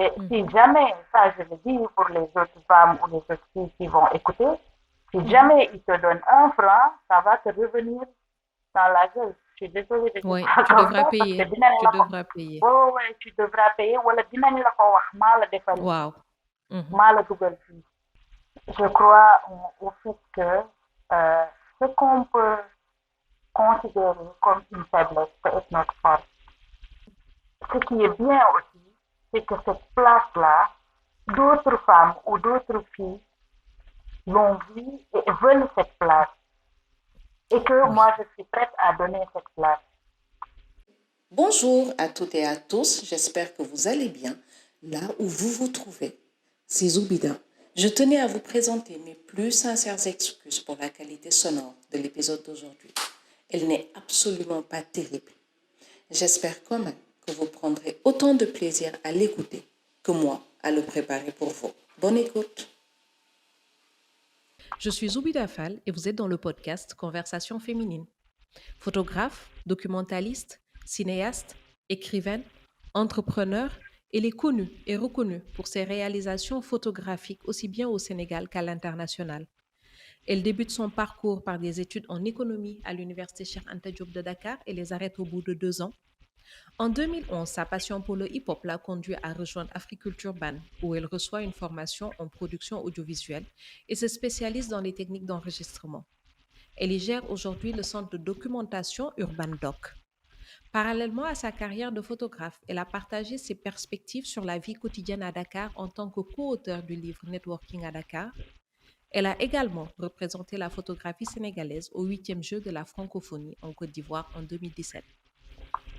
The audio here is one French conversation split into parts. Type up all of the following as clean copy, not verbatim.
Et si Mhm. jamais, ça je le dis pour les autres femmes ou les autres filles qui vont écouter, si Mhm. jamais ils te donnent un franc, ça va te revenir dans la gueule. Je suis désolée de dire Ouais, ça tu comme devras ça parce que payer. dinañ Tu la ko devras payer. ouais, tu devras payer wala dinañ la ko wax maa la defal lii Waouh. Mhm. maa la dugal fii. Je crois au fait que euh, ce qu'on peut considérer comme une faiblesse peut être notre force. Ce qui est bien aussi, c'est que cette place-là, d'autres femmes ou d'autres filles l'ont vue et veulent cette place. Et que Oui. moi, je suis prête à donner cette place. Bonjour à toutes et à tous, j'espère que vous allez bien là où vous vous trouvez. C'est Zoubida. Je tenais à vous présenter mes plus sincères excuses pour la qualité sonore de l'épisode d'aujourd'hui. Elle n'est absolument pas terrible. J'espère quand même que vous prendrez autant de plaisir à l'écouter que moi à le préparer pour vous. Bonne écoute. Je suis Zoubida Fall et vous êtes dans le podcast Conversation féminine. Photographe, documentaliste, cinéaste, écrivaine, entrepreneur, elle est connue et reconnue pour ses réalisations photographiques aussi bien au Sénégal qu'à l'international. Elle débute son parcours par des études en économie à l'université Cheikh Anta Diop de Dakar et les arrête au bout de 2 ans. En 2011, sa passion pour le hip-hop l'a conduit à rejoindre Africulture Ban, où elle reçoit une formation en production audiovisuelle et se spécialise dans les techniques d'enregistrement. Elle y gère aujourd'hui le centre de documentation Urban Doc. Parallèlement à sa carrière de photographe, elle a partagé ses perspectives sur la vie quotidienne à Dakar en tant que co-auteur du livre Networking à Dakar. Elle a également représenté la photographie sénégalaise au 8e jeu de la francophonie en Côte d'Ivoire en 2017.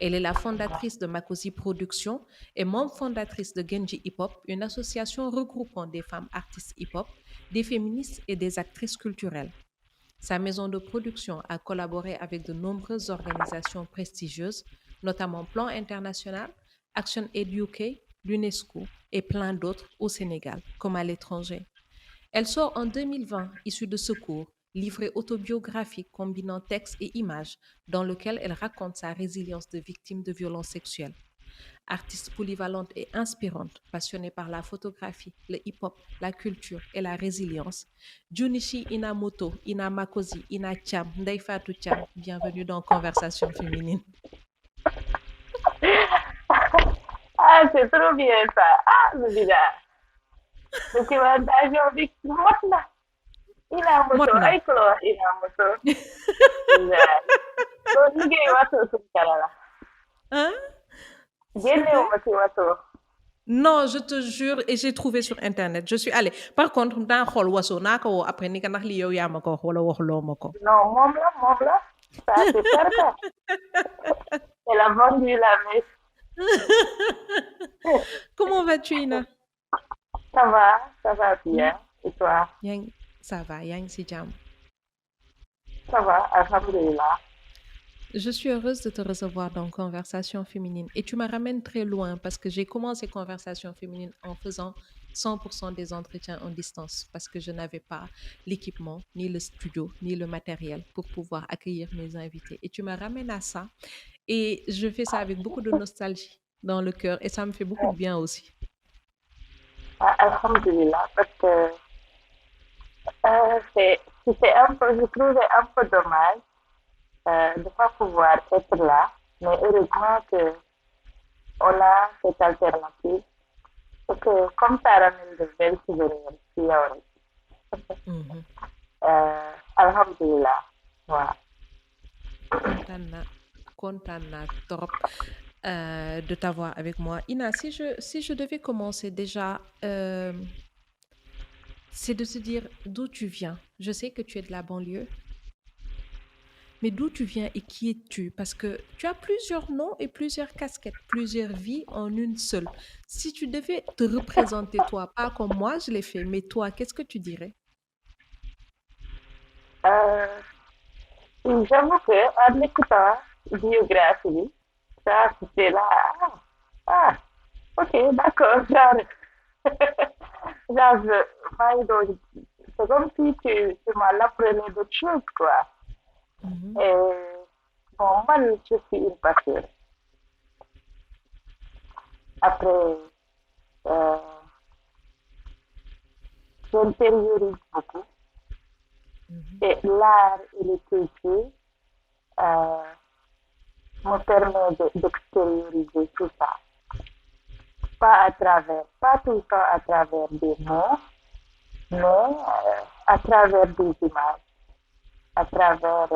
Elle est la fondatrice de Makosi Productions et membre fondatrice de Genji Hip Hop, une association regroupant des femmes artistes hip hop, des féministes et des actrices culturelles. Sa maison de production a collaboré avec de nombreuses organisations prestigieuses, notamment Plan International, Action Aid UK, l'UNESCO et plein d'autres au Sénégal comme à l'étranger. Elle sort en 2020, issue de Secours, livret autobiographique combinant texte et images, dans lequel elle raconte sa résilience de victime de violences sexuelles. Artiste polyvalente et inspirante, passionnée par la photographie, le hip-hop, la culture et la résilience, Junichi Inamoto, Ina Makosi, Ina Cham, Ndeifatou Cham, bienvenue dans Conversation féminine. Ah, c'est trop bien ça. Ah, je dis là. Documentation bi mot na. Ina moto, Motna. ay ko la wax ina moto. Bilaay. Loolu liggéey wato suñ kala la. Hein? Génnewu C'était? ma si wato. Non, je te jure, et j'ai trouvé sur Internet. Je suis allée. Par contre, dans xol waso naka wo après ni ka ndax li yow yaa ma ko wax wala waxuloo ma ko. Non, moom la, moom la. Ça, c'est certain. Elle a vendu la mèche. Comment vas-tu, Ina? Ça va Hmm? bien. Et toi? Ça va, yang si jam. Ça va, alhamdulillah. Je suis heureuse de te recevoir dans Conversation féminine et tu me ramènes très loin parce que j'ai commencé Conversation féminine en faisant 100% des entretiens en distance parce que je n'avais pas l'équipement, ni le studio, ni le matériel pour pouvoir accueillir mes invités. Et tu me ramènes à ça et je fais ça avec beaucoup de nostalgie dans le cœur et ça me fait beaucoup de bien aussi. Ah, alhamdulillah, parce que c'était un peu, je trouvais un peu dommage de ne pas pouvoir être là, mais heureusement que on a cette alternative. Parce que comme ça ramène de belles souvenirs, si yow Mhm. alhamdulillah. Waaw. Kontaan naa kontaan naa trop de t'avoir avec moi. Ina, si je devais commencer déjà, c'est de se dire d'où tu viens. Je sais que tu es de la banlieue, mais d'où tu viens et qui es-tu? Parce que tu as plusieurs noms et plusieurs casquettes, plusieurs vies en une seule. Si tu devais te représenter toi, pas comme moi je l'ai fait, mais toi, qu'est-ce que tu dirais? Euh, J'avoue que en écoutant biographie, ça c'était là. Ah, ah, ok, d'accord, genre, genre, c'est comme si tu m'as apprenais d'autres choses, quoi. Mhm. Et bon, moi, je suis une passionnée. Après, j'intériorise beaucoup. Mhm. Et l'art et l'écriture euh, me permet d'extérioriser tout ça. Pas tout le temps à travers des mots, mais à travers des images, à travers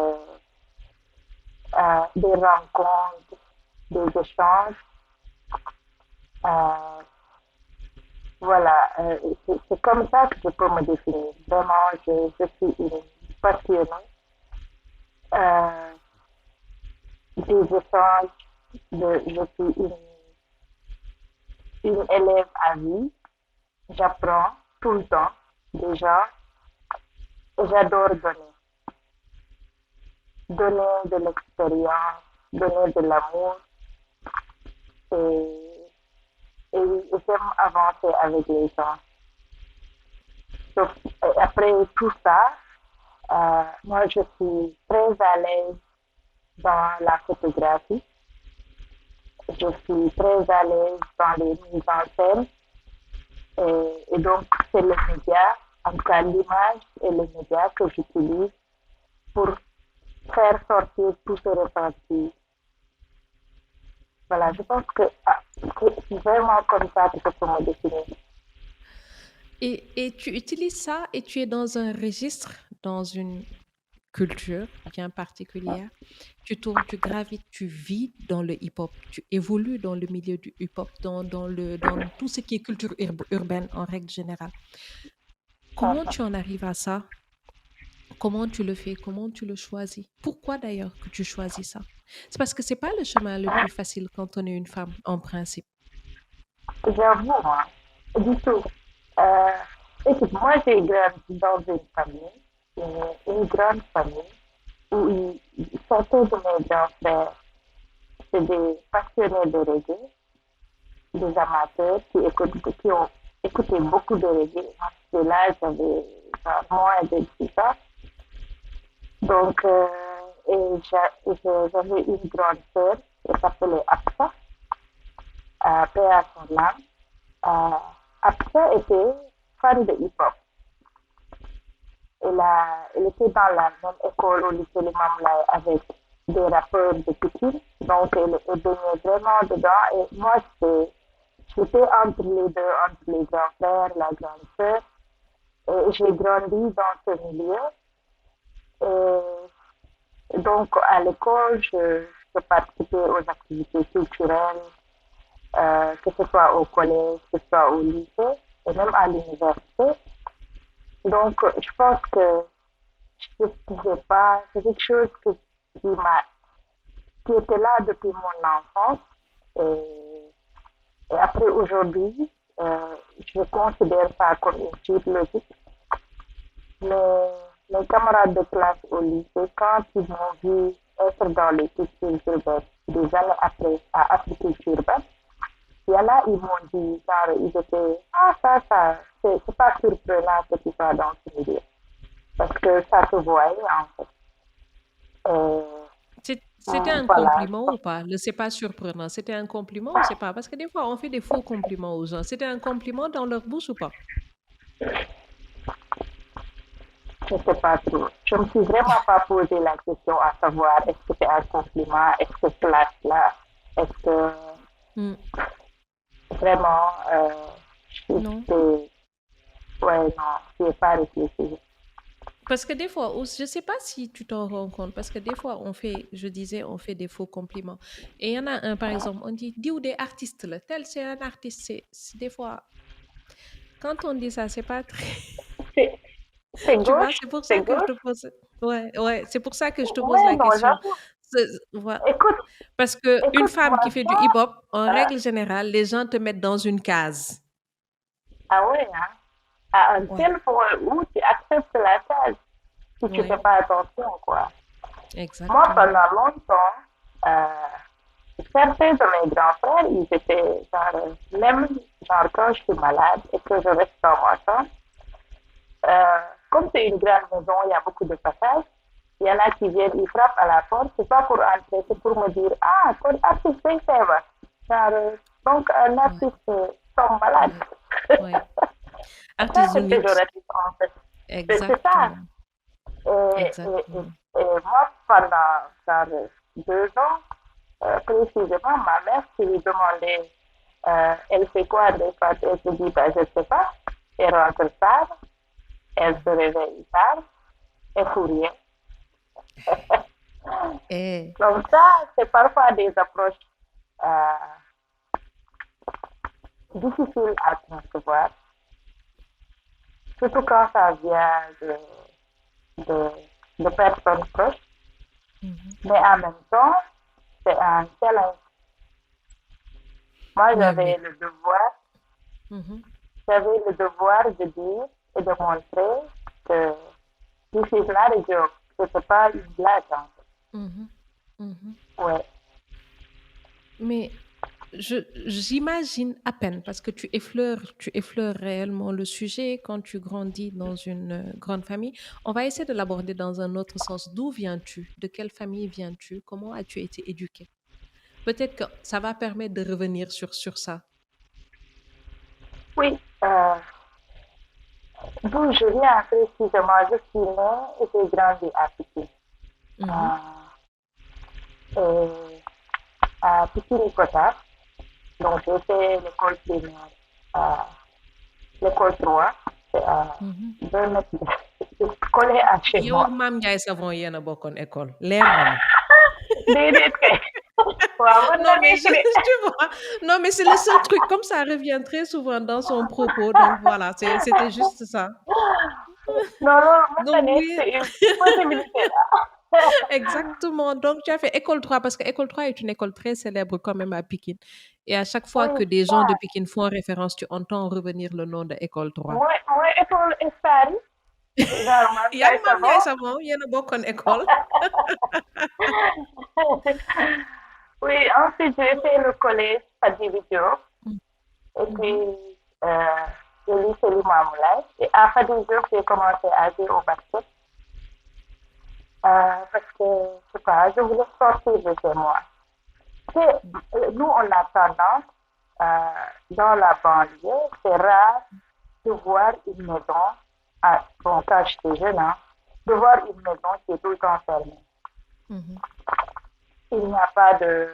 des rencontres, des échanges. Euh, voilà, c'est comme ça que je peux me définir. Vraiment, je suis une passionnée euh, des échanges, je suis une élève à vie. J'apprends tout le temps des gens et j'adore donner. Donner de l'expérience, donner de l'amour et, et j'aime avancer avec les gens. Donc, après tout ça, moi je suis très à l'aise dans la photographie. Je suis très à l'aise dans les mises en scène. Et donc, c'est le média, en tout cas l'image et le média que j'utilise pour faire sortir tout ce ressenti. Voilà, je pense que c'est vraiment comme ça que je peux me définir. Et tu utilises ça et tu es dans un registre, dans une culture bien particulière. Tu tournes, tu gravites, tu vis dans le hip-hop, tu évolues dans le milieu du hip-hop, dans tout ce qui est culture urbaine en règle générale. Comment tu en arrives à ça? Comment tu le fais? Comment tu le choisis? Pourquoi d'ailleurs que tu choisis ça? C'est parce que c'est pas le chemin le plus facile quand on est une femme, en principe. J'avoue, hein, du tout. Euh, écoute, moi j'ai grandi dans une famille, une grande famille, où certains de mes grands frères, c'est des passionnés de reggae, des amateurs qui ont écouté beaucoup de reggae. Parce que là, j'avais moins de 10 ans. Donc, j'avais une grande sœur qui s'appelait Apsa, paix à son âme. Apsa était fan de hip-hop. Elle était dans la même école au lycée Limamlaye avec des rappeurs de Pikine. Donc, elle baignait vraiment dedans. Et moi, j'étais entre les deux, entre les grands frères, la grande sœur. Et j'ai grandi dans ce milieu. Et donc, à l'école, je participais aux activités culturelles, que ce soit au collège, que ce soit au lycée, et même à l'université. Donc, je pense que je ne pouvais pas, c'est quelque chose qui m'a, qui était là depuis mon enfance. Et, et après, aujourd'hui, je considère ça comme une suite logique. Mes camarades de classe au lycée, quand ils m'ont vu être dans les cultures urbaines, des années après, à agriculture urbaine, il y en a, ils m'ont dit, genre, ils étaient, ah, c'est pas surprenant que tu sois dans ce milieu. Parce que ça se voyait, en fait. C'était un Voilà. compliment ou pas? C'est pas surprenant. C'était un compliment ou c'est pas? Parce que des fois, on fait des faux compliments aux gens. C'était un compliment dans leur bouche ou pas? Je ne sais pas trop. Je ne me suis vraiment pas posé la question à savoir est-ce que c'est un compliment, est-ce que c'est là, est-ce que Hmm. vraiment, Non. ouais, non, je n'ai pas réfléchi. Parce que des fois, je sais pas si tu t'en rends compte, parce que des fois, je disais, on fait des faux compliments. Et il y en a un, par exemple, on dit, dis ou des artistes, là. Tel, c'est un artiste. Des fois, quand on dit ça, c'est pas très. C'est c'est Tu vois, gauche, c'est pour c'est ça que je te gauche. pose. Ouais, ouais, c'est pour ça que je te pose Ouais, la non, question. j'avoue. Ouais. Écoute, Parce que une écoute-moi femme qui fait du ça. hip-hop, en euh, règle générale, les gens te mettent dans une case. ah ouais, hein, à un Ouais, tel point où tu acceptes la tâche si tu ne fais ouais, pas attention, quoi. Moi, exactement. pendant longtemps, certains de mes grands frères, ils étaient genre, même genre quand je suis malade et que je reste dans ma chambre, euh, comme c'est une grande maison, il y a beaucoup de passages. Il y en a qui viennent, ils frappent à la porte, c'est pas pour entrer, c'est pour me dire, ah, ton artiste est Genre, donc un Ouais, artiste tombe malade. ouais, ouais. Ça, Artiste c'est Zounit. péjoratif. C'est ça. Exactement. Exactement. Et moi, pendant 2 ans, précisément, ma mère, qui lui demandait, elle fait quoi des fois, elle se dit, ben, je ne sais pas. Elle rentre tard, elle se réveille tard, elle fout rien. Et Donc ça, c'est parfois des approches euh, difficiles à concevoir, surtout quand ça vient de, de personnes proches, mhm. mais en même temps, c'est un challenge. Moi, Oui, oui. Mhm, j'avais le devoir de dire et de montrer que this is not a joke, que c'est pas une blague, en mhm, mhm. fait. Ouais. Mais j'imagine à peine parce que tu effleures réellement le sujet quand tu grandis dans une grande famille. On va essayer de l'aborder dans un autre sens. D'où viens-tu? De quelle famille viens-tu? Comment as-tu été éduqué? Peut-être que ça va permettre de revenir sur ça. Oui, d'où je viens précisément, je suis née et j'ai grandi à Pékin. Mhm. Euh, et à Pikini-Kota. Donc, j'ai fait l'école primaire, à l'école 3, c'est à Mhm. 2 mètres collé à chez Yow moi. ak Maam Ndiaye Savon yéen a bokkoon école leer na ma. Déedéet kay. Waaw, mën na Non, mais nekk de. tu vois, non, mais c'est le seul truc, comme ça revient très souvent dans son propos. Donc voilà, c'était juste ça. Non, loolu mën na Donc nekk, oui, c'est une possibilité là. exactement. Donc tu as fait école 3 parce que école 3 est une école très célèbre quand même à Pikine. Et à chaque fois Oui, que des gens de ça. Pikine font référence, tu entends revenir le nom de école 3. Mooy école Star yi. Genre Mame Yaa Ndiaye ngi Maam Savon. Ndiaye Savon yéen a bokkoon école. Oui, ensuite j'ai fait le collège à Division. Et Mhm. puis, le lycée Limamoulaye. Et à Fadi Diop, j'ai commencé à jouer au basket. Parce que, je sais pas, je voulais sortir de chez moi. Tu sais, nous, on a tendance, dans la banlieue, c'est rare de voir une maison, bon, quand j'étais jeune, hein, de voir une maison qui est tout le temps fermée. Mhm. Il n'y a pas de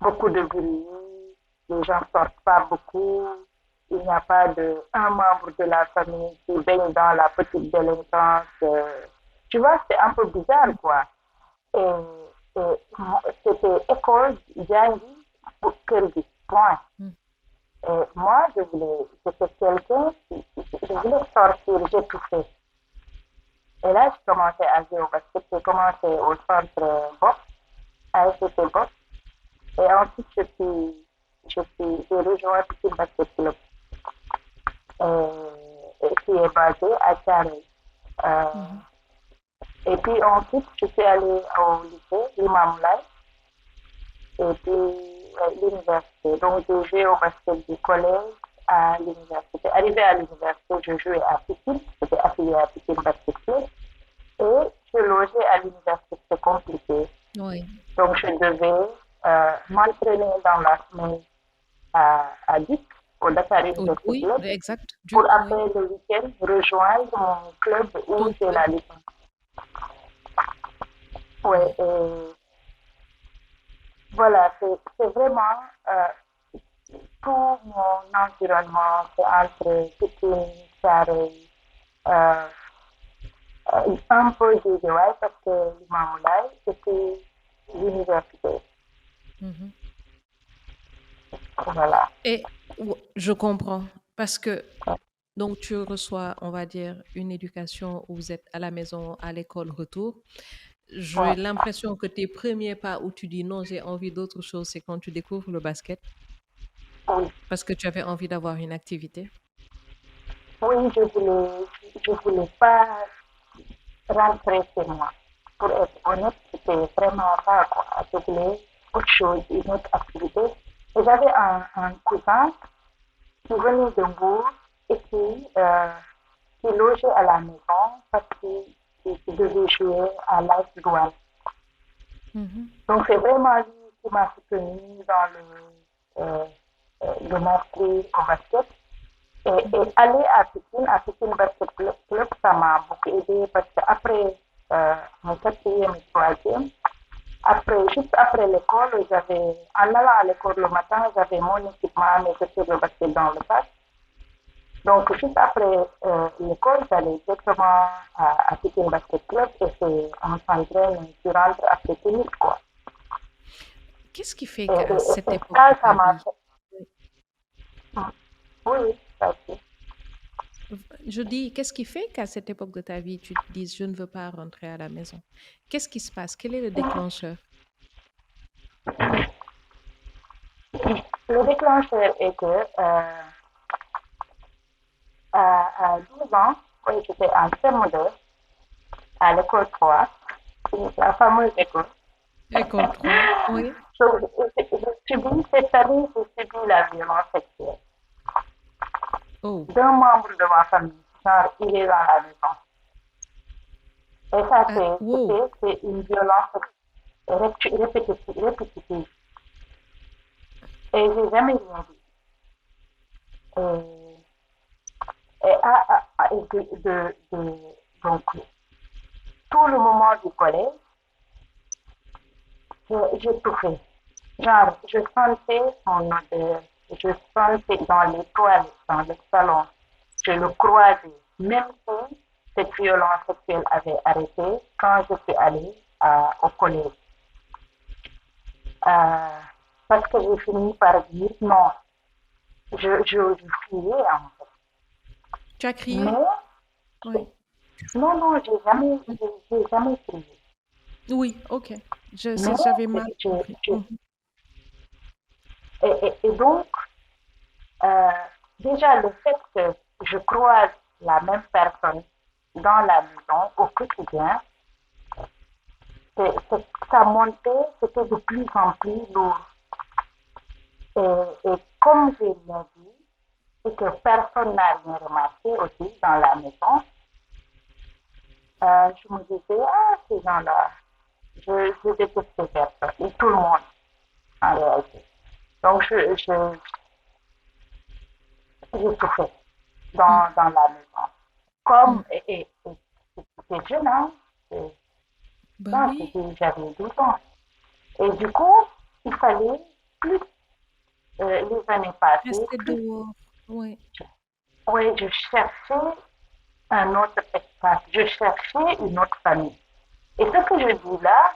beaucoup de bruit, les gens sortent pas beaucoup, il n'y a pas de un membre de la famille qui baigne dans la petite délinquance. Tu vois, c'est un peu bizarre, quoi. C'était école, jangi, kër gi, point. Mhm. Et moi, j'étais quelqu'un je voulais sortir, j'ai tout fait. Et là, je commençais à jouer au basket, j'ai commencé au centre boxe, à SCT boxe. Et ensuite, j'ai rejoint Petit Basket Club, qui est basé à Thiaroye. Euh, Mhm. et puis ensuite, je suis allée au lycée, Limamoulaye, et puis l'université. Donc, j'ai joué au basket du collège à l'université. Arrivé à l'université, je jouais à Pékin, j'étais affiliée à Pékin Basket Club. Et je logeais à l'université, c'était compliqué. Oui. Donc, je devais m'entraîner dans la semaine à Duc, au Dakar Oui, University oui, Club, exact. pour Duc, oui. après le week-end rejoindre mon club où Ton j'ai club. la licence. Ouais, Oui. et voilà, c'est vraiment tout mon environnement, c'est entre Pékin, Thiaroye, euh, un peu de Guédiawaye parce que Limamoulaye, et puis l'université. Mhm. Voilà. Et je comprends parce que donc tu reçois, on va dire, une éducation où vous êtes à la maison, à l'école, retour. J'ai Ouais. l'impression que tes premiers pas où tu dis non, j'ai envie d'autre chose, c'est quand tu découvres le basket Oui. parce que tu avais envie d'avoir une activité. Oui, je voulais pas rentrer chez moi. Pour être honnête, c'était vraiment pas quoi. Je voulais autre chose, une autre activité. Et j'avais un cousin qui venait de Bourg et qui logeait à la maison parce qu'il devait jouer à l'Ice Douane. Mhm. Donc c'est vraiment lui qui m'a soutenu dans le m'inscrire au basket. Et aller à Pikine Basket Club, ça m'a beaucoup aidé parce qu'après mon quatrième et troisième, juste après l'école, en allant à l'école le matin, j'avais mon équipement, mes chaussures de basket dans le sac. Donc, juste après l'école, j'allais directement à Pikine Basket Club et on s'entraîne, tu rentres après tennis, quoi. Qu'est-ce qui fait Et qu'à cette époque de ça ta m'a vie, fait. Oui, oui, ça aussi. je dis, qu'est-ce qui fait qu'à cette époque de ta vie, tu te dises, je ne veux pas rentrer à la maison? Qu'est-ce qui se passe? Quel est le déclencheur? Le déclencheur est que à 12 ans, oui, j'étais en CM2 à l'école 3, la fameuse école. École 3, oui. Cette année, j'ai subi la violence sexuelle Oh, d'un membre de ma famille. Genre, il est dans la maison. Et ça, wow. c'est une violence répétitive. Et j'ai jamais rien dit. Et, donc, tout le moment du collège, j'ai tout fait. Genre, je sentais son odeur, je sentais dans les toilettes, dans le salon, je le croisais, même si cette violence sexuelle avait arrêté quand je suis allée au collège. Euh, Parce que j'ai fini par dire non, je criais en fait. Tu as crié? Mais Oui. non, non, j'ai jamais crié. Oui, ok. Mais J'avais mal compris. et donc, Euh, déjà, le fait que je croise la même personne dans la maison au quotidien, ça montait, c'était de plus en plus lourd. Et comme je l'ai dit, et que personne n'a rien remarqué aussi dans la maison, je me disais, ah, ces gens-là, je déteste ces personnes, et tout le monde en réalité. Donc, j'ai souffert dans la maison. Comme, c'était jeune, hein, Bah non, oui, j'avais 12 ans. Et du coup, il fallait plus les années passées, rester plus, dehors. Oui. oui, je cherchais un autre espace, je cherchais une autre famille. Et ce que je dis là,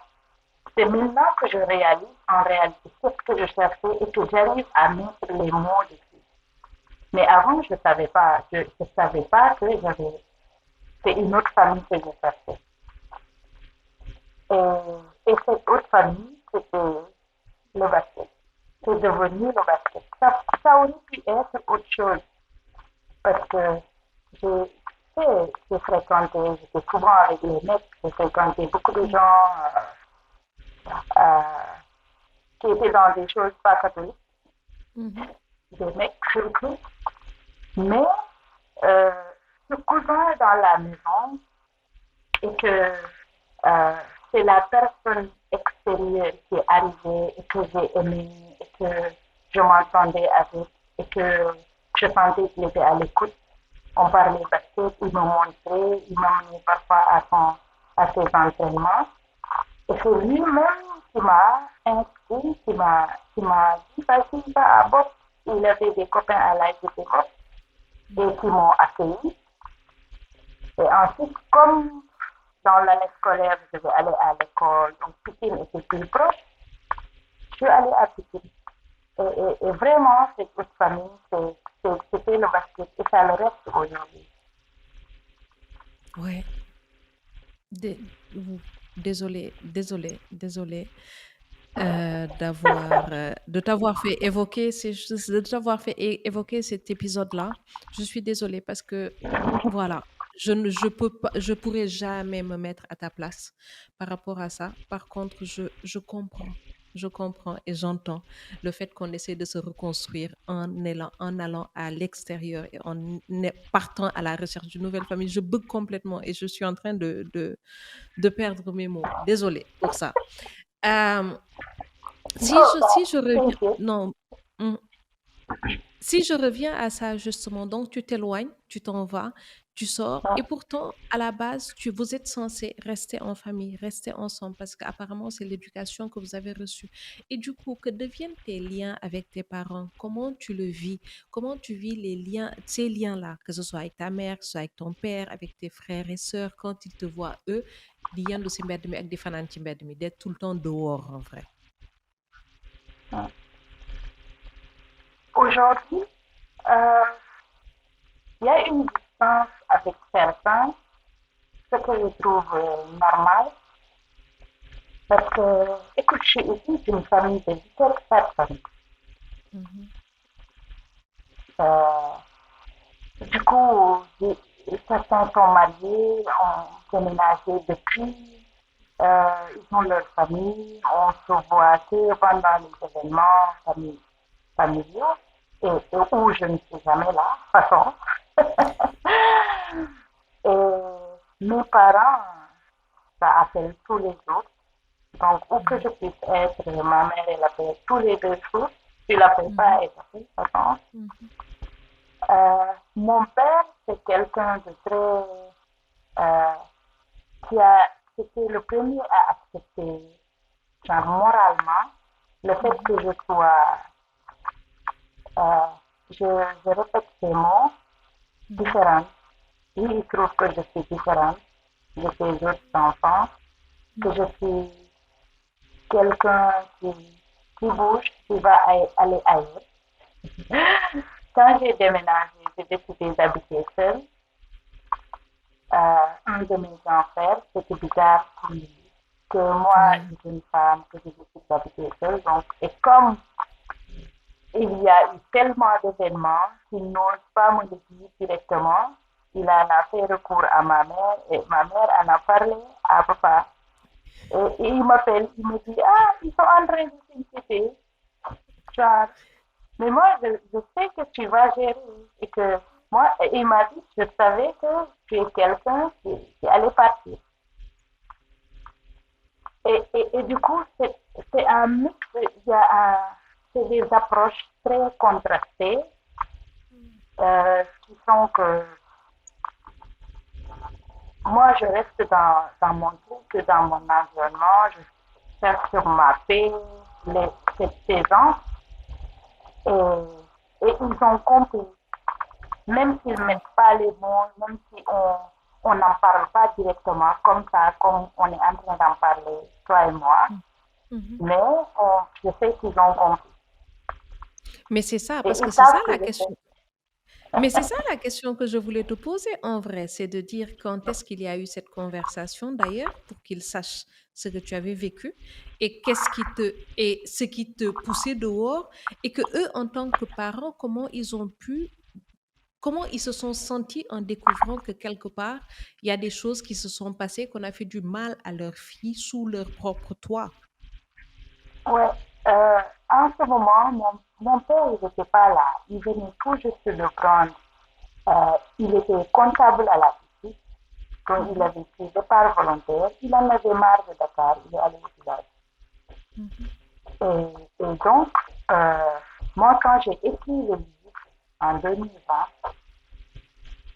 c'est maintenant que je réalise en réalité ce que je cherchais et que j'arrive à mettre les mots dessus. Mais avant, je ne savais pas que c'est une autre famille que je cherchais. Et cette autre famille, c'était le basket. C'est devenu le basket. Ça aurait pu être autre chose parce que j'ai j'ai fréquenté, j'étais souvent avec les mecs, j'ai fréquenté beaucoup de gens euh, qui étaient dans des choses pas catholiques, Mhm. des mecs surtout. Mais euh, ce cousin dans la maison et que euh, c'est la personne extérieure qui est arrivée et que j'ai aimé et que je m'entendais avec et que je sentais qu'il était à l'écoute. On parlait basket, il me montrait, il m'amenait parfois à ses entraînements. Et c'est lui-même qui m'a inscrit, qui m'a dit, vas-y, va à Bob. Il avait des copains à l'IGT Bob et qui m'ont accueilli. Et ensuite, comme dans l'année scolaire, je devais aller à l'école, donc Pikine était plus proche, je suis allée à Pikine. Et vraiment, cette autre famille, c'était le basket et ça le reste aujourd'hui. Ouais. Dé- Désolée, désolée, désolée de t'avoir fait évoquer évoquer cet épisode-là. Je suis désolée parce que voilà, je pourrais jamais me mettre à ta place par rapport à ça. Par contre, je comprends et j'entends le fait qu'on essaie de se reconstruire en allant à l'extérieur et partant à la recherche d'une nouvelle famille. Je bug complètement et je suis en train de perdre mes mots. Désolée pour ça. Euh, Non, si je non, reviens, t'inquiète. non, mm, Si je reviens à ça justement, donc tu t'éloignes, tu t'en vas, tu sors, et pourtant, à la base, vous êtes censé rester en famille, rester ensemble, parce qu'apparemment, c'est l'éducation que vous avez reçue. Et du coup, que deviennent tes liens avec tes parents? Comment tu le vis? Comment tu vis les liens, ces liens-là, que ce soit avec ta mère, que ce soit avec ton père, avec tes frères et sœurs, quand ils te voient, eux, di yendu si mbedd mi ak di fanaan ci mbedd mi, d'être tout le temps dehors, en vrai. Aujourd'hui, euh, il y a une distance avec certains, ce que je trouve normal, parce que, écoute, je suis ici d'une famille de 17 personnes. Mhm, Euh, du coup, certains sont mariés, ont déménagé depuis, ils ont leur famille, on se voit que pendant les événements familiaux, et où je ne suis jamais là, de toute façon. Et mes parents, ça appelle tous les jours. Donc, où que je puisse être, ma mère, elle appelle tous les 2 jours. Je ne l'appelle pas, mhm, elle appelle, de toute façon. mhm, Mon père, c'est quelqu'un de très. euh, qui a, c'était le premier à accepter, genre moralement, le fait mhm, que je sois. euh, je répète ces mots mhm, différents. Lui, il trouve que je suis différente de ses autres enfants, que mhm, je suis quelqu'un qui bouge, qui va aller ailleurs. Quand j'ai déménagé, j'ai décidé d'habiter seule. Un de mes grands-pères, c'était bizarre pour lui que moi, ouais, une jeune femme, que je décide d'habiter seule. Donc, et comme il y a eu tellement d'événements qu'il n'ose pas me le dire directement, il en a fait recours à ma mère et ma mère en a parlé à papa. Et il m'appelle, il me dit, ah, ils sont en train de s'inquiéter. Genre, mais moi, je sais que tu vas gérer et que moi, il m'a dit, je savais que tu es quelqu'un qui allait partir. Et du coup, c'est un mix, c'est des approches très contrastées qui font que moi, je reste dans mon truc, dans mon environnement, je cherche sur ma paix, cette saison, et ils ont compris. Même s'ils ne ouais, mettent pas les mots, même si on n'en parle pas directement comme ça, comme on est en train d'en parler, toi et moi, mhm, mhm. mais je sais qu'ils ont compris. Mais c'est ça, Et parce que ils c'est ça savent que la je sais. question. Mais c'est ça la question que je voulais te poser en vrai, c'est de dire quand est-ce qu'il y a eu cette conversation d'ailleurs pour qu'ils sachent ce que tu avais vécu et ce qui te poussait dehors et que eux en tant que parents comment ils se sont sentis en découvrant que quelque part il y a des choses qui se sont passées qu'on a fait du mal à leur fille sous leur propre toit. Ouais, en ce moment, mon père, il n'était pas là. Il venait tout juste de prendre. Il était comptable à la petite, quand il Mhm, avait pris départ volontaire. Il en avait marre de Dakar, il est allé au village. mhm, Et donc, euh, moi, quand j'ai écrit le livre en 2020,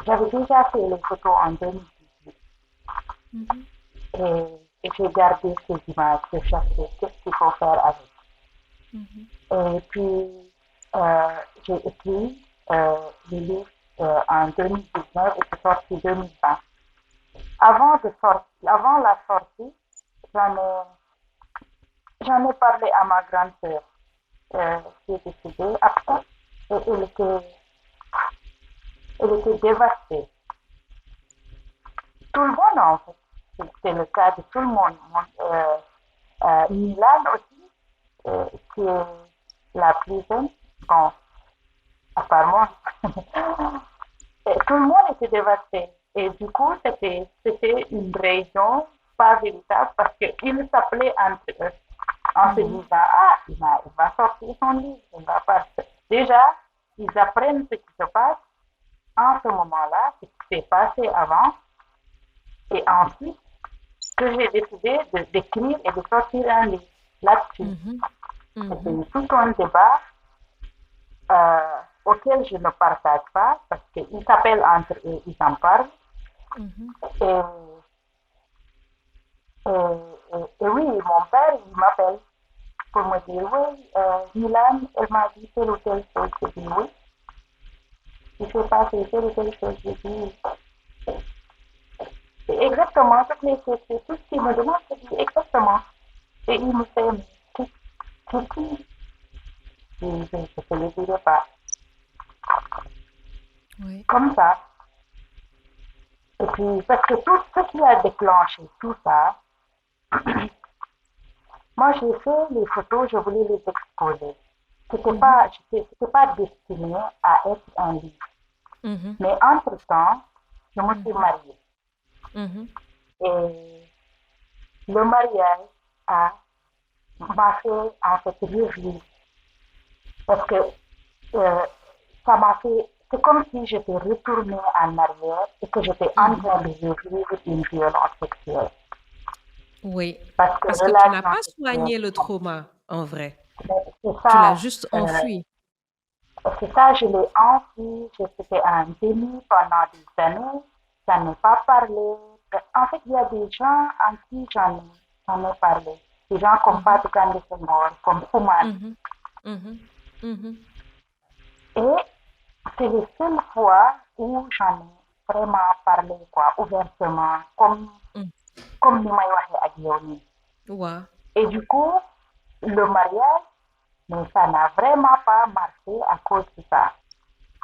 j'avais déjà fait les photos en 2018 mhm, et j'ai gardé ces images, j'ai cherché qu'est-ce qu'il faut faire avec. mhm, Et puis, j'ai écrit le livre en 2019 et c'est sorti 2020. Avant la sortie, j'en ai, j'en ai parlé à ma grande sœur qui est décédée après et elle était dévastée. Tout le monde en fait, c'est le cas de tout le monde. Milan aussi, qui est la plus jeune, bon, à part moi. Et tout le monde était dévasté. Et du coup, c'était une réunion pas véritable parce qu'ils s'appelaient entre eux en se mhm, disant, ah, il va sortir son livre, il va passer. Déjà, ils apprennent ce qui se passe en ce moment-là, ce qui s'est passé avant, et ensuite, que j'ai décidé d'écrire et de sortir un livre là-dessus. mhm, C'était mhm, tout un débat. auquel je ne partage pas, parce qu'ils s'appellent entre eux, ils en parlent. Mhm. Et, et oui, mon père, il m'appelle pour me dire, oui, Milan, elle m'a dit telle ou telle chose. Je dis oui. Il s'est passé telle ou telle chose. Je dis, c'est exactement toutes les choses, c'est tout ce qu'il me demande, je dis exactement. Et il me fait, mais c'est qui? Je ne le dirai pas. Oui. Comme ça. Et puis, parce que tout ce qui a déclenché tout ça, moi j'ai fait les photos, je voulais les exposer. Mhm. C'était pas destiné à être un livre. Mhm. Mais entre-temps, je me suis Mhm. mariée. Mhm. Et le mariage a, m'a fait en fait revivre. Parce que euh, ça m'a fait, c'est comme si j'étais retournée en arrière et que j'étais en Mhm. train de revivre une violence sexuelle. Oui, Parce que parce que tu n'as relation pas sexuelle, soigné le trauma en vrai. c'est Tu l'as ça, juste euh, enfui. c'est ça, je l'ai enfui, j'étais un déni pendant des années, j'en ai pas parlé. En fait, il y a des gens en qui j'en ai parlé. Des gens comme Mhm. Fatou Kande Senghor, comme Fouman. Mhm. Mhm. Mhm. Et c'est les seules fois où j'en ai vraiment parlé, quoi, ouvertement, Mhm. comme ni may waxee ak yow nii. Ouais. Et du coup, le mariage, mais ça n'a vraiment pas marché à cause de ça.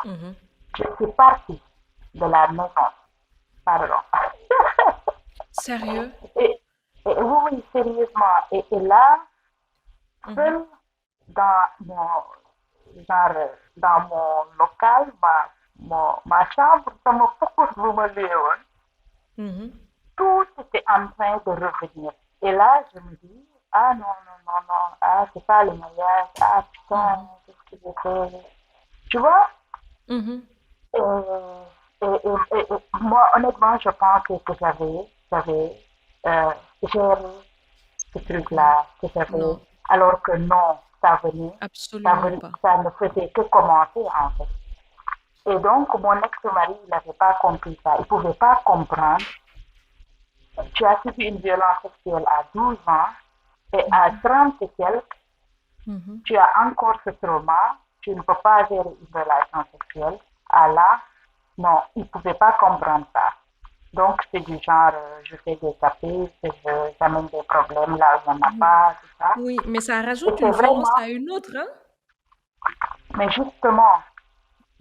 Mhm. Je suis partie de la maison, pardon. Sérieux? et, et oui, oui, sérieusement. Et là, Mhm. seul dans mon, genre, dans mon local, ma chambre, sama focus bu ma loué Mhm. tout était en train de revenir. Et là, je me dis, ah non, non, non, non, ah, c'est pas le mariage, ah putain, Mhm. qu'est-ce que j'ai fait? Tu vois? Mhm. Moi, honnêtement, je pense que j'avais géré ce Ouais. truc-là, que j'avais, Non, alors que non, absolument pas. ça ne faisait que commencer en fait. Et donc, mon ex-mari, il n'avait pas compris ça. Il ne pouvait pas comprendre. Tu as subi une violence sexuelle à 12 ans et à Mhm. 30 et quelques, Mhm. tu as encore ce trauma. Tu ne peux pas gérer une relation sexuelle. Ah là, non, il ne pouvait pas comprendre ça. Donc, c'est du genre, je fais des caprices, j'amène des problèmes là où il n'y en a Oui, pas, tout ça. oui, mais ça Et rajoute c'est une violence vraiment, à une autre, hein? mais justement,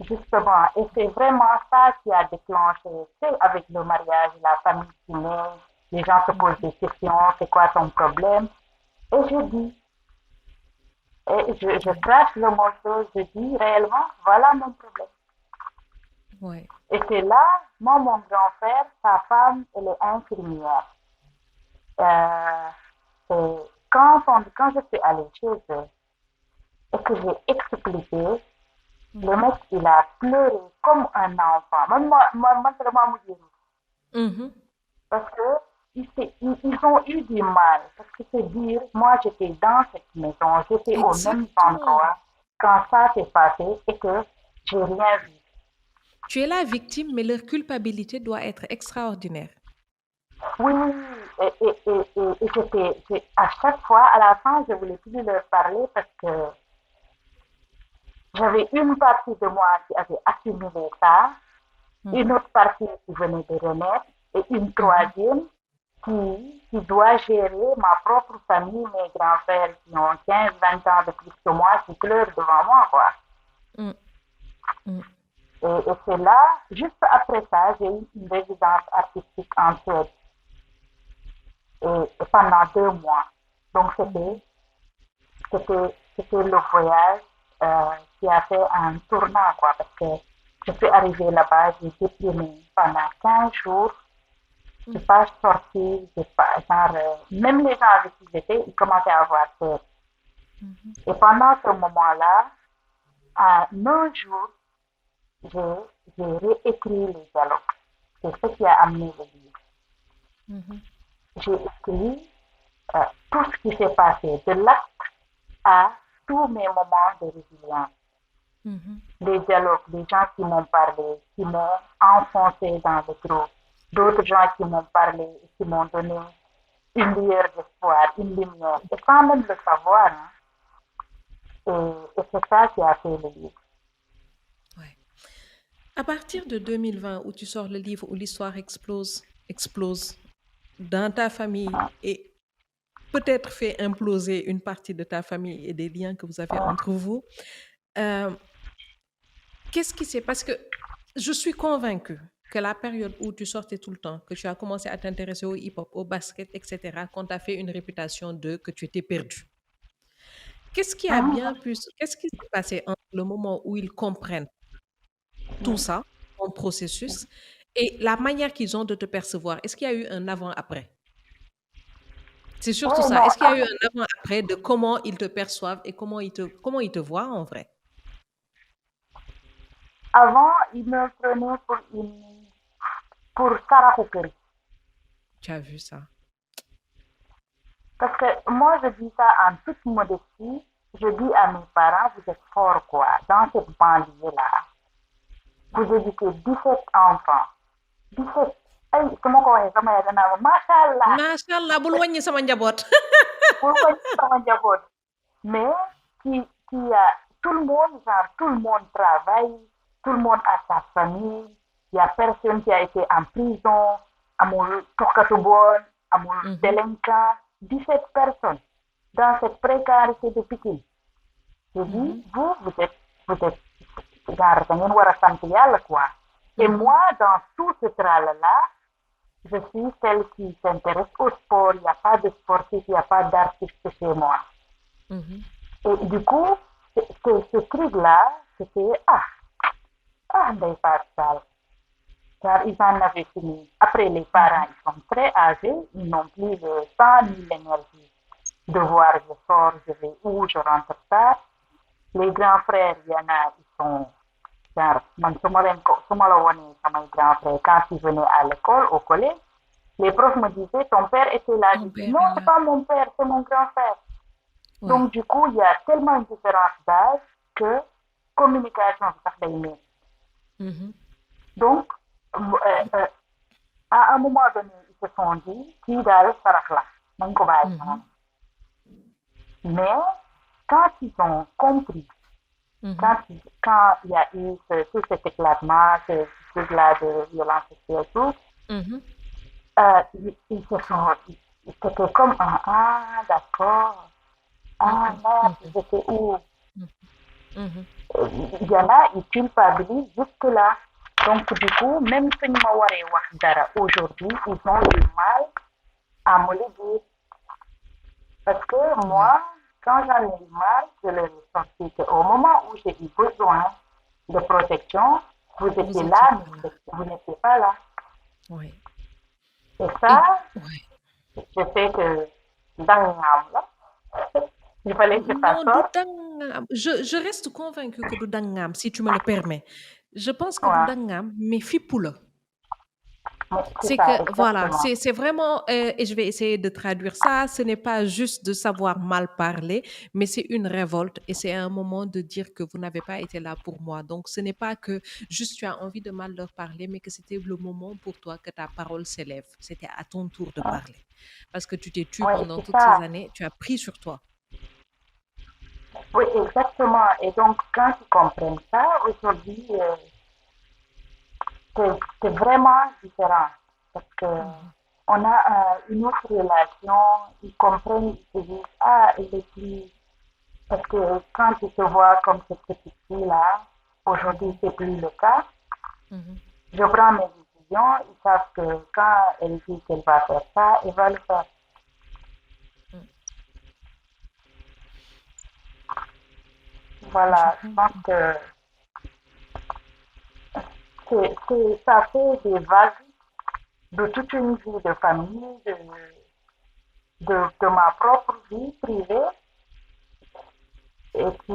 et c'est vraiment ça qui a déclenché, c'est avec le mariage, la famille qui naît, les gens se posent Mhm. des questions, c'est quoi ton problème? Et je dis, et je Ouais. crache le morceau, je dis réellement, voilà mon problème. Ouais. Et c'est là, moi, mon grand frère, sa femme, elle est infirmière. Euh, et quand je suis allée chez eux et que j'ai expliqué, le Mhm. mec, il a pleuré comme un enfant. Moi, vraiment, Mhm. parce que ils ont eu du mal. Parce que c'est dire, moi, j'étais dans cette maison, j'étais au même Exactement. endroit quand ça s'est passé et que j'ai rien vu. Tu es la victime, mais leur culpabilité doit être extraordinaire. Oui, oui, oui. Et à chaque fois, à la fin, je voulais plus leur parler parce que j'avais une partie de moi qui avait accumulé ça, une Mhm. autre partie qui venait de renaître et une Mhm. troisième qui doit gérer ma propre famille, mes grands frères qui ont 15, 20 ans de plus que moi, qui pleurent devant moi, quoi. Mm. Mm. Et c'est là, juste après ça, j'ai eu une résidence artistique en Suède et pendant 2 mois. Donc Mhm. c'était le voyage qui a fait un tournant, quoi, parce que je suis arrivée là-bas, j'ai déprimé pendant 15 jours. Je suis Mm. pas sortie, j'ai pas, genre, même les gens avec qui j'étais, ils commençaient à avoir peur. Mhm. Et pendant ce moment-là, à un jour, j'ai réécrit les dialogues. C'est ce qui a amené le livre. Mhm. J'ai écrit tout ce qui s'est passé, de l'acte à tous mes moments de résilience. Mhm. Des dialogues, des gens qui m'ont parlé, qui m'ont enfoncé dans le trou, d'autres gens qui m'ont parlé et qui m'ont donné une lueur d'espoir, une lumière, et sans même le savoir. Hein. Et c'est ça qui a fait le livre. Ouais. À partir de 2020, où tu sors le livre où l'histoire explose dans ta famille et peut-être fait imploser une partie de ta famille et des liens que vous avez entre vous, euh, qu'est-ce qui s'est... Parce que je suis convaincue que la période où tu sortais tout le temps, que tu as commencé à t'intéresser au hip-hop, au basket, etc., qu'on t'a fait une réputation de que tu étais perdu. Qu'est-ce qui a bien pu... Qu'est-ce qui s'est passé entre le moment où ils comprennent tout ça, ton processus, et la manière qu'ils ont de te percevoir? Est-ce qu'il y a eu un avant-après? C'est Oui, surtout ça. non, Est-ce qu'il y a eu un avant-après de comment ils te perçoivent et comment ils te voient en vrai? avant, ils me prenaient pour Sarah Kukeri. Tu as vu ça? Parce que moi, je dis ça en toute modestie. Je dis à mes parents, vous êtes forts, quoi. Dans cette banlieue-là, vous éduquez 17 enfants. 17. Ay, comment ko waxee sama yaay danaa ma macha allah Macha Allah, bul wàññi sama njaboot. pour ko sama njaboot. Mais qui a tout le monde, genre, tout le monde travaille, tout le monde a sa famille. Il y a personne qui a été en prison, amul tokkatu bon, amul Mhm, délinquant. 17 personnes dans cette précarité de Pikine. Je dis, mhm, vous êtes, genre, da ngeen war a sant yàlla, quoi. Et mhm, moi, dans tout ce tralala, je suis celle qui s'intéresse au sport. Il n'y a pas de sportif, il n'y a pas d'artiste chez moi. mhm, Et du coup, ce truc-là, c'était Ndeye Fatou Sall. Car ils en avaient fini. Après, les mhm, parents, ils sont très âgés, ils n'ont plus le temps ni l'énergie de voir je sors, je vais où, je rentre tard. Les grands frères, il y en a, ils sont genre, man, su ma la wonee samay grands frères, quand ils venaient à l'école, au collège, les profs me disaient, ton père était là. Je Ton dis, père non, est c'est là. pas mon père, c'est mon grand frère. Ouais. Donc, du coup, il y a tellement de différence d'âge que communication, c'est ça, Mhm, donc, euh, à un moment donné, ils se sont dit, qui daal sarax la, nañ ko bàyyi noonu. mhm, Mais quand ils ont compris, mhm, quand il y a eu tout cet éclatement, ce truc-là de violence sexuelle, tout, mhm. ils se sont, c'était comme un, d'accord, Mhm, merde, mhm, j'étais où? mhm, mhm. Il y en a, ils culpabilisent jusque-là. Donc, du coup, même si je me dara aujourd'hui, ils ont du mal à me le dire. Parce que Ouais, moi, quand j'en ai eu mal, je leur ai sorti qu'au moment où j'ai eu besoin de protection, vous vous étiez étiez là, pas là. mais vous n'étiez pas là. Ouais. Et Et ça, ouais. je sais que dans là, il fallait que ça Non, du sorte. dangam. Je reste convaincue que du dangam, si tu me le permets. Je pense que du Ouais. dangam, mais fippu la. Mais c'est C'est ça, que, voilà, exactement. c'est vraiment, et je vais essayer de traduire ça, ce n'est pas juste de savoir mal parler, mais c'est une révolte et c'est un moment de dire que vous n'avez pas été là pour moi. Donc, ce n'est pas que juste tu as envie de mal leur parler, mais que c'était le moment pour toi que ta parole s'élève. C'était à ton tour de parler. Parce que tu t'es tu Oui, pendant c'est toutes ces ça. années, tu as pris sur toi. Oui, exactement. Et donc, quand ils comprennent ça, aujourd'hui, c'est vraiment différent. Parce que Mhm. on a une autre relation, ils comprennent, ils se disent, elle est plus. Parce que quand ils te voient comme cette petite fille-là, aujourd'hui, Mhm. c'est plus le cas. Mhm. Je prends mes décisions, ils savent que quand elle dit qu'elle va faire ça, elle va le faire. Mm. Je Voilà, je pense comprends. que ça fait des vagues de toute une vie de famille, de ma propre vie privée et qui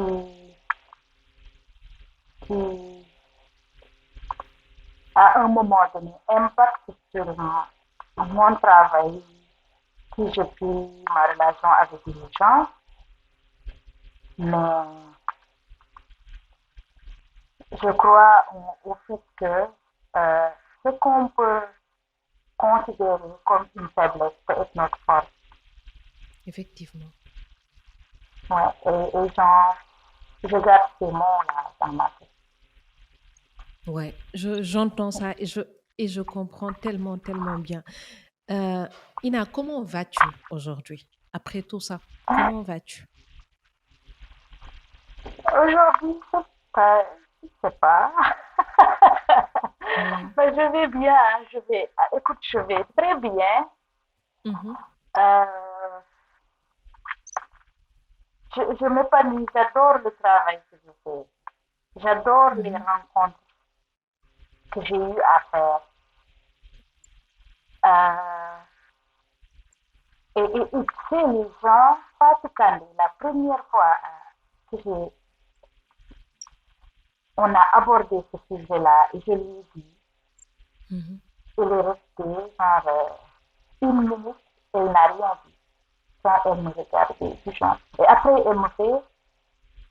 à un moment donné impacte sur mon travail, qui je suis, ma relation avec les gens, mais Je crois au fait que ce qu'on peut considérer comme une faiblesse peut être notre force. Effectivement. Ouais, et genre, je garde ces mots-là dans ma tête. Ouais, j'entends ça et je comprends tellement, tellement bien. Euh, Ina, comment vas-tu aujourd'hui? Après tout ça, comment vas-tu? Aujourd'hui, je sais pas. Ouais. Mais je vais bien, hein, écoute, je vais très bien. Mhm, Euh, je m'épanouis, j'adore le travail que je fais. J'adore les mhm, rencontres que j'ai eu à faire. Euh, et tu sais, les gens, Fatou Kandé, la première fois que on a abordé ce sujet-là, et je lui ai dit, mhm, il est resté genre une minute et il n'a rien dit. Genre, elle me regardait, du genre. Et après, elle me fait,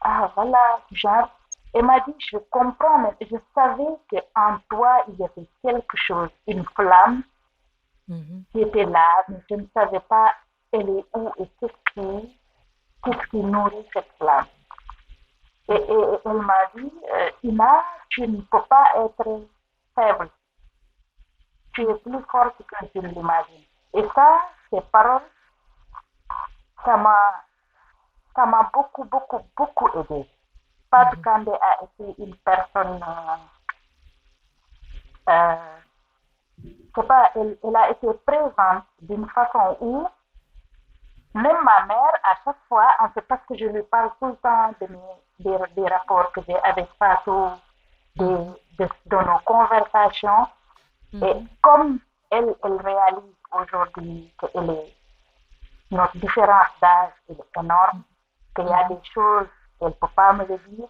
ah voilà, du genre. Elle m'a dit, je comprends, mais je savais qu'en toi, il y avait quelque chose, une flamme mhm, qui était là, mais je ne savais pas elle est où et qu'est-ce qui nourrit cette flamme. Et elle m'a dit, Ina, tu ne peux pas être faible. Tu es plus forte que tu ne l'imagines. Et ça, ces paroles, ça m'a, ça m'a beaucoup, beaucoup, beaucoup aidé. Pat mhm, Kande a été une personne, euh, je sais pas, elle a été présente d'une façon où même ma mère, à chaque fois, en fait, parce que je lui parle tout le temps des rapports que j'ai avec Fatou, des, mhm, de nos conversations, et mhm, comme elle réalise aujourd'hui que notre différence d'âge est énorme, qu'il y a mhm, des choses qu'elle ne peut pas me le dire,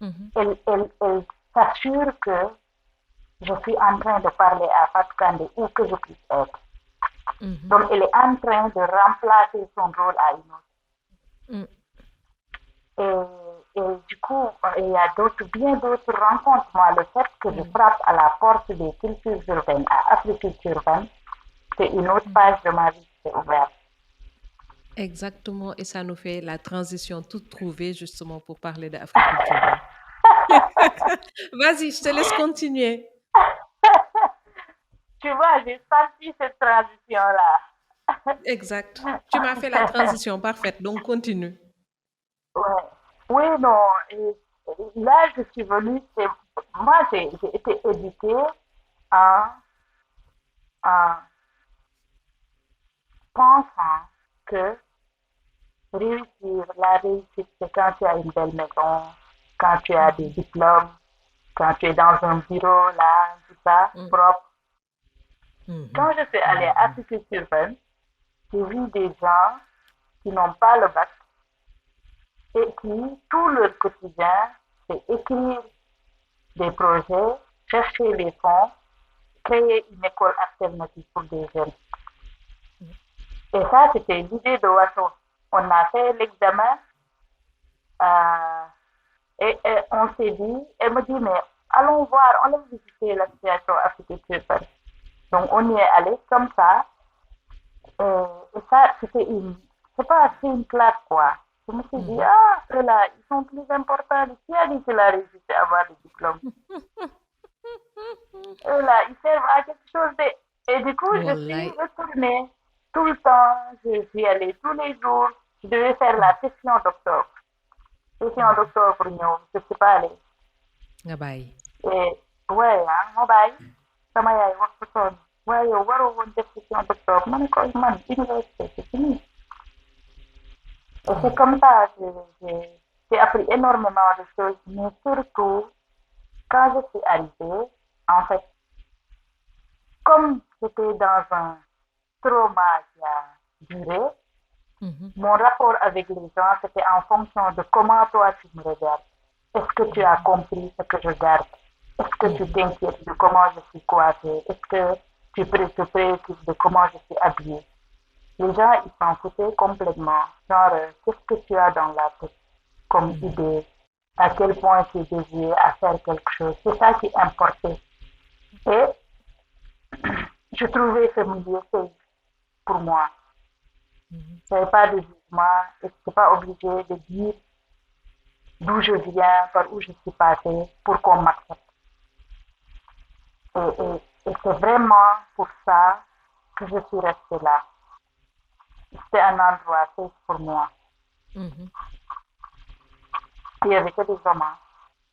mhm, elle s'assure que je suis en train de parler à Fatou Kandé où que je puisse être. mhm, Donc, elle est en train de remplacer son rôle à une autre. mhm. Et du coup, il y a bien d'autres rencontres. Moi, le fait que je frappe à la porte des cultures urbaines, à Africulture urbaine, c'est une autre Mhm. page de ma vie qui s'est ouverte. Exactement, et ça nous fait la transition toute trouvée justement pour parler d'agriculture urbaine. Vas-y, je te laisse continuer. Tu vois, j'ai senti cette transition-là. Exact. Tu m'as fait la transition parfaite, donc continue. Ouais. Oui, non. Là, je suis venue. Moi, j'ai été éduquée en, en pensant que réussir, la réussite, c'est quand tu as une belle maison, quand tu as des Mhm, diplômes, quand tu es dans un bureau, là, tout ça, mhm, propre. mhm, Quand je suis allée à mhm, Agriculture urbaine, j'ai vu des gens qui n'ont pas le bac et qui, tout leur quotidien, c'est écrire des projets, chercher les fonds, créer une école alternative pour des jeunes. Et ça, c'était l'idée de Wasso. On a fait l'examen euh, et on s'est dit, elle me dit, mais allons voir, allons visiter la situation africaine. Donc on y est allé comme ça. Et ça, c'était c'est pas, c'est une claque quoi. Je me suis dit, mhm, ah, eux là, ils sont plus importants. Qui a dit qu'il a réussi à avoir des diplômes? Eux là, ils servent à quelque chose de. Et du coup, je suis Wallahi. retournée tout le temps. J'y allais tous les jours. Je devais faire la session d'octobre. Session Mhm. d'octobre, je ne suis pas allée. Nga bàyyi. Et ouais, hein, ma bàyyi sama yaay wax ko sonn waaye yow waroo woon def session d'octobre ma ne ko man université c'est fini. Et c'est Ouais. comme ça que j'ai appris énormément de choses, mais surtout quand je suis arrivée, en fait, comme j'étais dans un trauma qui a duré, Mhm, mon rapport avec les gens, c'était en fonction de comment toi tu me regardes. Est-ce que tu as compris ce que je garde? Est-ce que tu mhm, t'inquiètes de comment je suis coiffée? Est-ce que tu te préoccupes de comment je suis habillée? Les gens, ils s'en foutaient complètement. Genre, qu'est-ce que tu as dans la tête comme mhm, idée? à quel point tu es dédié à faire quelque chose. C'est ça qui importait. Et je trouvais ce milieu safe pour moi. Mhm. Je n'avais pas de jugement et je n'étais pas obligée de dire d'où je viens, par où je suis passée pour qu'on m'accepte. Et c'est vraiment pour ça que je suis restée là. C'était un endroit safe pour moi. Mhm. Il n'y avait que des hommes, hein.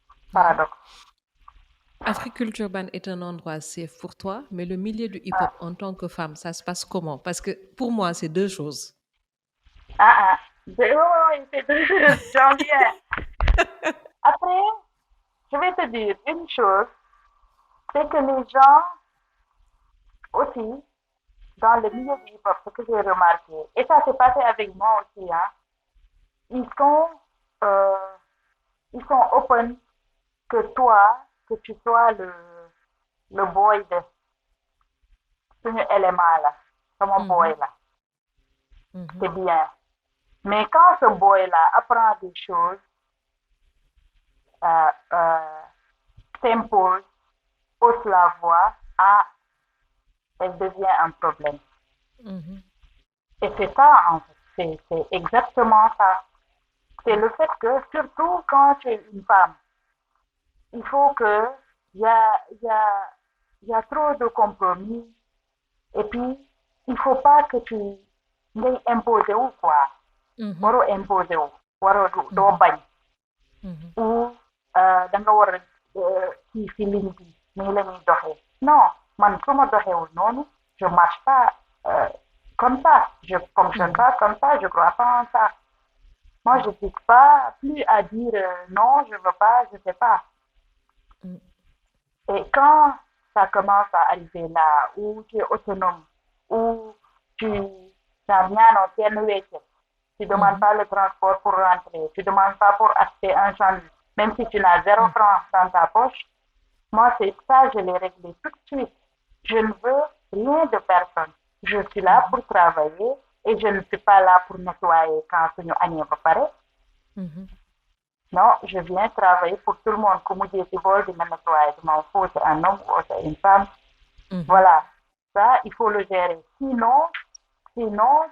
Ouais. Paradoxe. Africulture Urban est un endroit safe pour toi, mais le milieu du hip-hop en tant que femme, ça se passe comment? Parce que pour moi, c'est deux choses. Ah, ah. Oui, c'est deux. J'en viens. Après, je vais te dire une chose, c'est que les gens aussi, dans le milieu du hip-hop, ce que j'ai remarqué, et ça s'est passé avec moi aussi, hein, ils sont, euh, ils sont open que toi, que tu sois le boy de suñu élément là, sama boy Mhm. là, Mhm. c'est bien. Mais quand ce boy là apprend des choses, euh, euh, s'impose, hausse la voix, ah, elle devient un problème. Mhm. Et c'est ça, en fait. C'est exactement ça. C'est Mhm. le fait que, surtout quand tu es une femme, il faut que il y a, y a, y a trop de compromis. Et puis, il faut pas que tu ngay imposer ou quoi. Mhm. Waro imposer wu. Waro doo Mhm. bañ. Mhm. Ou da nga war a kii fi ligne bi nii la ñuy doxee. Non, man su ma doxewul noonu, je marche pas comme ça. Je fonctionne Mhm. pas comme ça. Je crois pas en ça. Moi, je n'hésite pas plus à dire non, je veux pas, je sais pas. Mhm. Et quand ça commence à arriver là, où tu es autonome, où tu n'as rien en termes week-end, tu ne demandes Mhm. pas le transport pour rentrer, tu ne demandes pas pour acheter un sandwich, même si tu n'as zéro Mhm. franc dans ta poche. Moi, c'est ça, je l'ai réglé tout de suite. Je ne veux rien de personne. Je suis là Mhm. pour travailler et je ne suis pas là pour nettoyer quand tu n'as pas. Mhm. Non, je viens travailler pour tout le monde. Comme je dis, de nettoyer, je m'en fous, c'est un homme ou c'est une femme. Mhm. Voilà, ça, il faut le gérer. Sinon,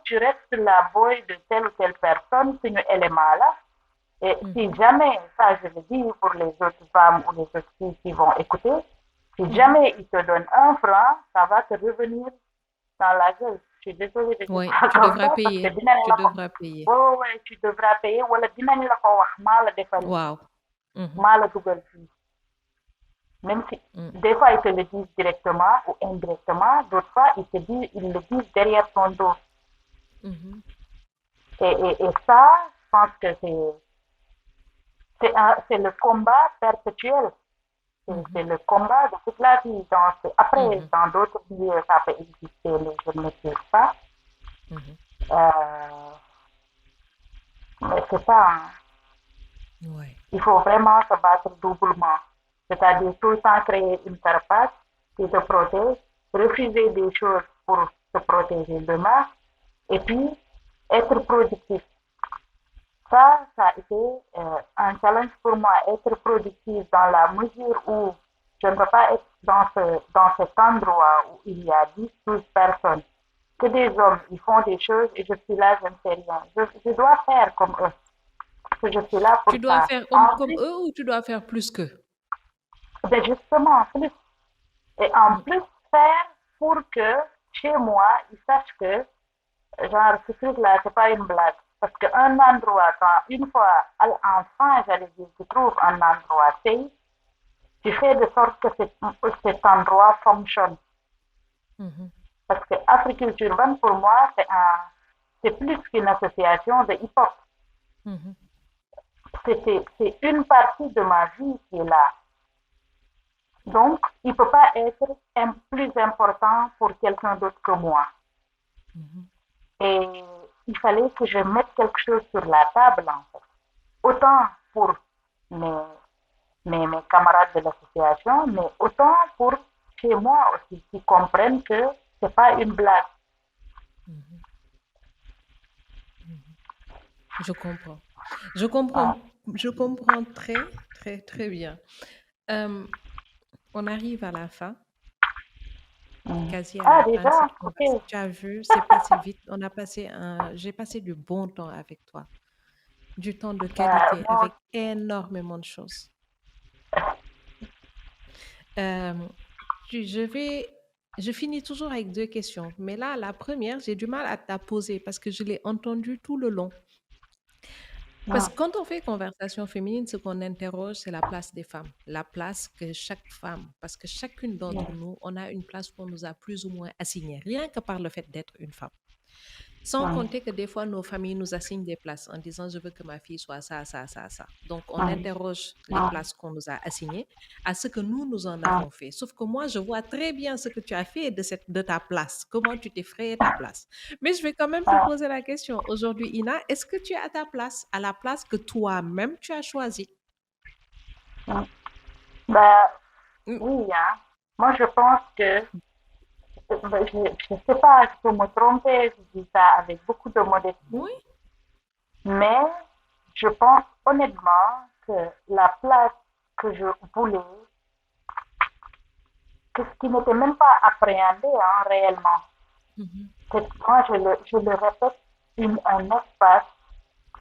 tu restes la boy de telle ou telle personne, c'est un élément là. Et si Mhm. jamais, ça je le dis pour les autres femmes ou les autres filles qui vont écouter, si Mhm. jamais ils te donnent un franc, ça va te revenir dans la gueule. Je suis désolée de dire Ouais, ça tu comme devras ça parce que payer. dinañ Tu la ko devras payer. ouais, tu devras payer wala dinañ la ko wax maa la defal lii Wow. Mhm. maa la dugal fii. Même si Mhm. des fois ils te le disent directement ou indirectement, d'autres fois ils le disent derrière ton dos. Mhm. Et ça, je pense que c'est le combat perpétuel. Mhm. C'est le combat de toute la vie. Après, Mhm. dans d'autres milieux, ça peut exister, mais je ne maîtrise pas. Mhm. Euh, mais c'est ça, hein. Ouais. Il faut vraiment se battre doublement. C'est-à-dire tout le temps créer une carapace qui te protège, refuser des choses pour se protéger demain, et puis être productif. Ça a été un challenge pour moi, être productif dans la mesure où je ne peux pas être dans cet endroit où il y a 10, 12 personnes, que des hommes, ils font des choses et je suis là, je ne fais rien. Je dois faire comme eux, parce que je suis là pour Tu dois ça. faire comme Ensuite, eux ou tu dois faire plus qu'eux? ben justement, plus. Et en Mhm. plus, faire pour que chez moi, ils sachent que, genre, ce truc-là, c'est pas une blague. Parce qu'un endroit, quand une fois, enfin, j'allais dire, tu trouves un endroit safe, tu fais de sorte que cet endroit fonctionne. Mhm. Parce que Africulture Urbaine, pour moi, c'est plus qu'une association de hip-hop. Mhm. C'est une partie de ma vie qui est là. Donc, il ne peut pas être plus important pour quelqu'un d'autre que moi. Mhm. Et il fallait que je mette quelque chose sur la table, en fait. Autant pour mes, mes camarades de l'association, mais autant pour chez moi aussi, qui comprennent que c'est pas une blague. Mhm. Mhm. Je comprends. Je comprends. Hein. je comprends très, très, très bien. Euh, on arrive à la fin, quasi à Ah, la fin de déjà? cette conversation. Ok. Tu as vu, c'est passé vite. J'ai passé du bon temps avec toi, du temps de qualité, Moi, avec énormément de choses. Euh, je finis toujours avec deux questions, mais là, la première, j'ai du mal à te la poser parce que je l'ai entendue tout le long. Parce que quand on fait conversation féminine, ce qu'on interroge, c'est la place des femmes, la place que chaque femme, parce que chacune d'entre nous, on a une place qu'on nous a plus ou moins assignée, rien que par le fait d'être une femme. Sans compter que des fois, nos familles nous assignent des places en disant, je veux que ma fille soit ça, ça, ça, ça. Donc, on interroge les places qu'on nous a assignées à ce que nous en avons fait. Sauf que moi, je vois très bien ce que tu as fait de ta place, comment tu t'es frayé ta place. Mais je vais quand même te poser la question. Aujourd'hui, Ina, est-ce que tu es à ta place, à la place que toi-même tu as choisie? bah, Mm. oui, hein. Moi, je pense que, je ne sais pas, je peux me tromper, je dis ça avec beaucoup de modestie, Oui. mais je pense honnêtement que la place que je voulais, que ce qui n'était même pas appréhendé hein, réellement, Mhm. moi je le répète, un espace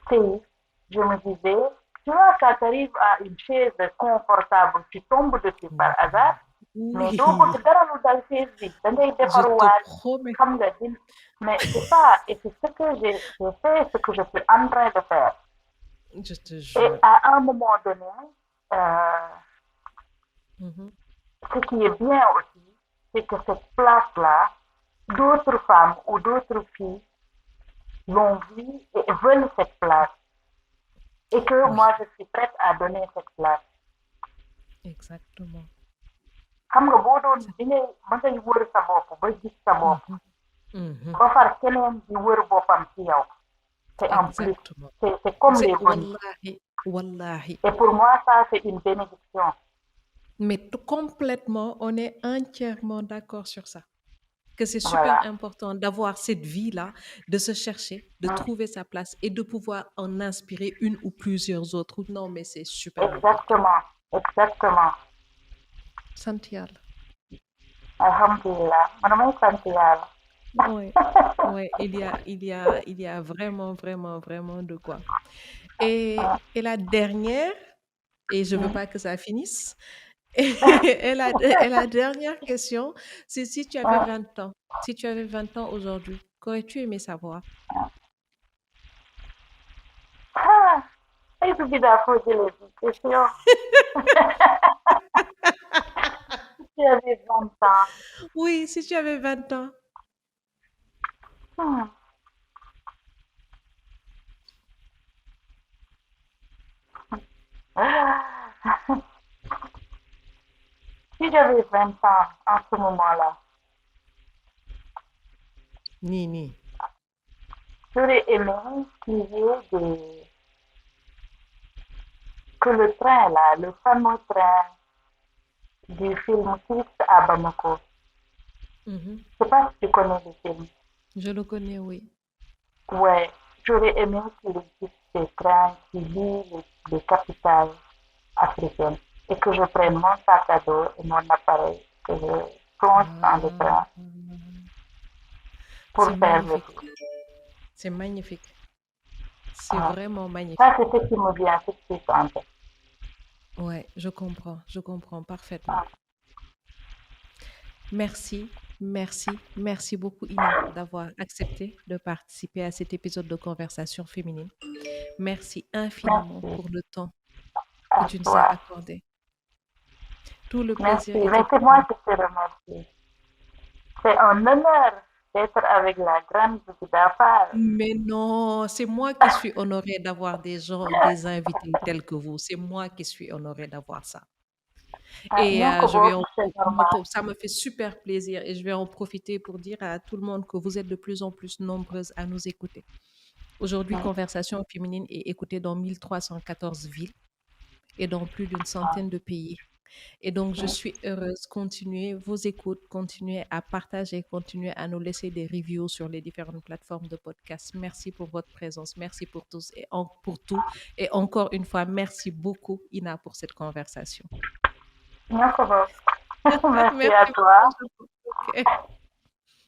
safe. Je me disais, tu vois, quand tu arrives à une chaise confortable, tu tombes dessus par hasard, mais doo Oui, bëgg dara lu dal chaise bi da ngay je te defarwaat promets. xam nga mais c'est ça et c'est ce que j'ai fait ce que je suis en train de faire Je te et jure. à un moment donné euh, Mhm. ce qui est bien aussi c'est que cette place là d'autres femmes ou d'autres filles l'ont vue et veulent cette place et que Oui, moi je suis prête à donner cette place exactement. xam nga boo doon C'est- di ngay ba ngay wër sa bopp ba gis sa bopp Mhm. Mhm. ba far keneen di wër boppam ci yow c'est un plus Exactement. c'est comme C'est les bonus wallahi, wallahi. et pour moi ça c'est une bénédiction Mais complètement, on est entièrement d'accord sur ça. Que c'est super voilà important d'avoir cette vie-là, de se chercher, de Mm. trouver sa place et de pouvoir en inspirer une ou plusieurs autres. Non, mais c'est super important. exactement exactement Sant yàlla. alhamdulillah man damay sant yàlla Ouais, ouais, il y a vraiment, vraiment, vraiment de quoi. Et la dernière, et je veux Mm. pas que ça finisse, et la dernière question, c'est si tu avais Mm. 20 ans, si tu avais 20 ans aujourd'hui, qu'aurais-tu aimé savoir? Ah, ay du bi daa foo jëlee bi question tu avais 20 ans Oui, si tu avais 20 ans. Hmm. Si j'avais 20 ans en ce moment-là, Nini. j'aurais aimé qu'il y ait que le train là, le fameux train du film Six à Bamako. Mhm. Je sais pas si tu connais le film. Je le connais, oui. Ouais, j'aurais aimé qu'il existe des trains qui lient les capitales africaines et que je prenne Mhm. mon sac à dos et mon appareil et je plonge dans le Ah, train pour c'est faire le magnifique. tour. C'est magnifique. C'est Ah, vraiment ça, magnifique. c'est ce qui me vient tout de suite en tête. Ouais, je comprends parfaitement. Ah, Merci, merci, merci beaucoup, Ina, d'avoir accepté de participer à cet épisode de Conversation féminine. Merci infiniment merci pour le temps que à tu nous as toi. accordé. Tout le Merci. plaisir Mais était c'est pour moi nous. qui te remercie. C'est un honneur d'être avec la grande Zoubida Fall. Mais non, c'est moi qui suis honorée d'avoir des gens, des invités tels que vous. C'est moi qui suis honorée d'avoir ça. Ah, Et ñoo ko je vais bokk, c'est normal. ça me fait super plaisir et je vais en profiter pour dire à tout le monde que vous êtes de plus en plus nombreuses à nous écouter. Aujourd'hui, Mm. Conversation féminine est écoutée dans 1314 villes et dans plus d'une centaine de pays. Et donc, je suis heureuse. Continuez vos écoutes, continuez à partager, continuez à nous laisser des reviews sur les différentes plateformes de podcast. Merci pour votre présence. Merci pour tous et pour tout. Et encore une fois, merci beaucoup, Ina, pour cette conversation. Merci beaucoup. Merci Merci à toi. beaucoup. Ok.